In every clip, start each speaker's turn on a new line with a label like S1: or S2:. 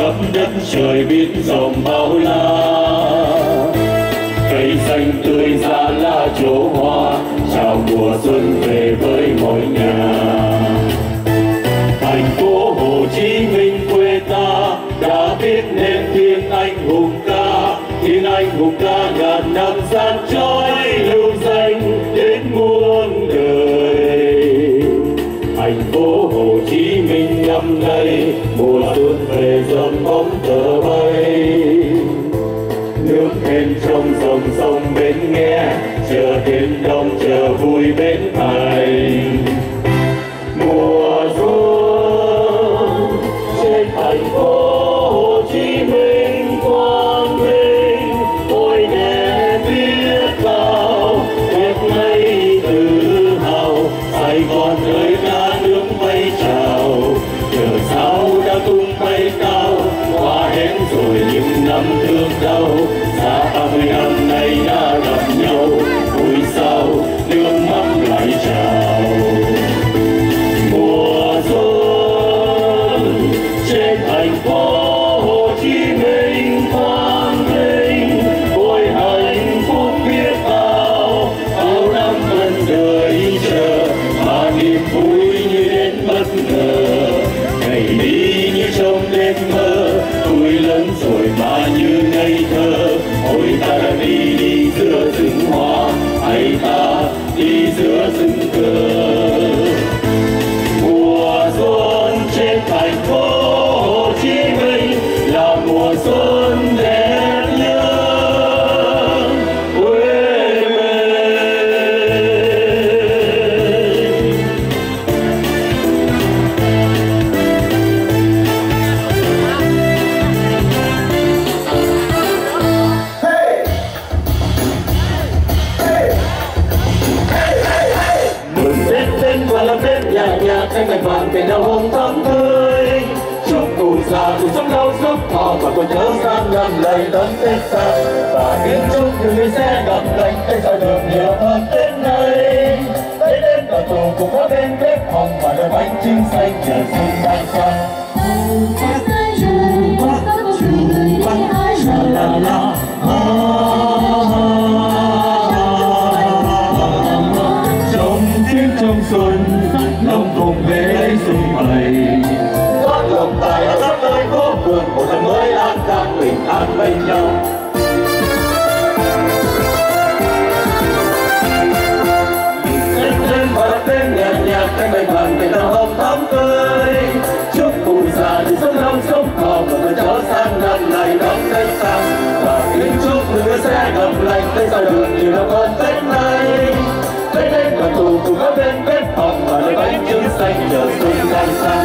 S1: khắp đất trời biển rộng bao la. Cây xanh tươi ra lá trổ hoa, chào mùa xuân về với mỗi nhà. Thành phố Hồ Chí Minh quê ta đã viết nên tiếng anh hùng ca, tiếng anh hùng ca ngàn năm gian trôi lưu danh đến muôn đời. Thành phố Hồ Chí Minh năm nay mùa xuân về dòng bóng cờ bay. Nước thêm trong dòng sông bên nghe, chờ đêm đông chờ vui bên thành. Mùa xuân trên thành phố Hồ Chí Minh quang vinh, ôi đẹp biết bao, đẹp ngây tự hào. Sài Gòn ơi ca nước bay trào, chờ sao đã tung bay cao, qua hết rồi những năm thương đau. Xa 30 năm nay đã gặp nhau, vui sao nước mắt lại trào. Mùa xuân trên thành phố Hồ Chí Minh quang vinh, ôi hạnh phúc biết bao, bao năm vẫn đợi chờ mà niềm vui như đến bất ngờ. Ngày đi như trong đêm mơ, tuổi lớn rồi mà như ngây thơ. Ôi ta đã đi giữa rừng hoa, hay ta đi giữa rừng cờ. Mùa xuân trên thành phố Hồ Chí Minh là mùa xuân đẹp nhất quê mình. Mừng Tết đến và làm Tết nhạc nhạc cánh bạch vàng cây đào hồng thắm tươi. Chúc cụ già từ sống lâu giúp họ và còn nhớ sang năm lầy đón Tết sang. Và kính chúc những người sẽ gặp lành Tết sẽ được nhiều hơn Tết này. Tết đến cả tù cùng có bên bếp hồng và đôi bánh trưng xanh nhờ xuân đang sang. La la trong tiếng trong xuân lòng cùng về lấy xuân bày. Gót lòng tài ở khắp nơi phố phường, một năm mới an khang bình an bên nhau. Tết và đặt tên nhạc nhạc cánh bạch vàng cây đào hồng thắm tươi. Chúc cụ già thì sống lâu sống thọ và con cháu sang năm này đón Tết sang. Và kính chúc người sẽ gặp lành Tết ra được nhiều năm hơn Tết này. Tết đến cả tù cùng các bên bếp hồng và lấy bánh trưng xanh nhờ xuân đang sang.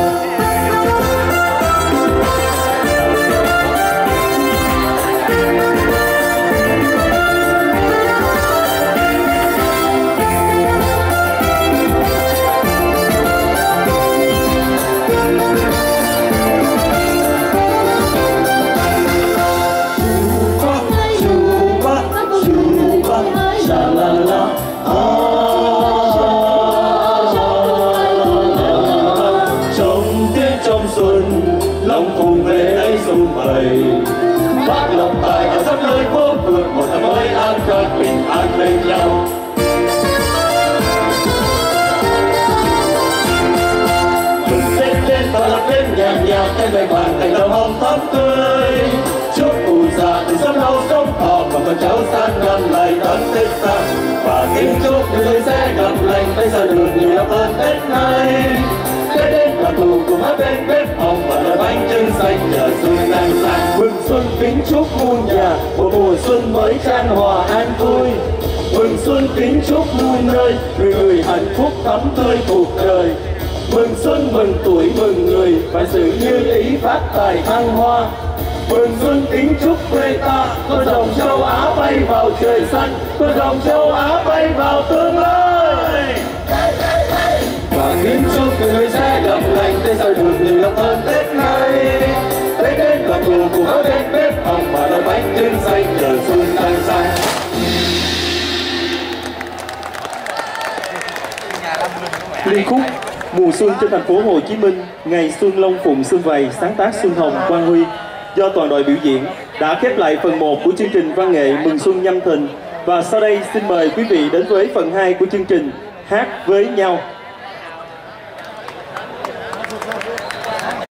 S1: Lòng cùng về đây xuân bày, bác lòng tài ở khắp nơi phố phường, một năm mới an khang bình an bên nhau. Mừng Tết đến và làm Tết nhạc nhạc cánh bạch vàng cành đào hồng thắm tươi. Chúc cụ già thì sống lâu sống thọ và con cháu sang năm lại đón Tết sang. Và kính chúc những người sẽ gặp lành Tết ra được nhiều năm hơn Tết này. Tết đến cả tù cùng hát bên bếp hồng và đôi bánh trưng xanh nhờ xuân đang sang. Mừng xuân kính chúc muôn nhà một mùa xuân mới chan hòa an vui. Mừng xuân kính chúc muôn nơi người người hạnh phúc thắm tươi cuộc đời. Mừng xuân mừng tuổi mừng người phải sự như ý phát tài thăng hoa. Mừng xuân kính chúc quê ta con rồng châu Á bay vào trời xanh, con rồng châu Á bay vào tương lai. Và kính chúc người sẽ gặp lành Tết sẽ được nhiều năm hơn Tết này. Tết đến cả tù cùng các bên bếp hồng và đôi bánh trưng xanh nhờ xuân đang sang.
S2: Liên khúc Mùa xuân trên thành phố Hồ Chí Minh, ngày xuân Long Phụng Xuân Vầy, sáng tác Xuân Hồng, Quang Huy,
S3: do toàn đội biểu diễn đã khép lại phần 1 của chương trình văn nghệ Mừng Xuân Nhâm Thìn. Và sau đây xin mời quý vị đến với phần 2 của chương trình Hát với nhau.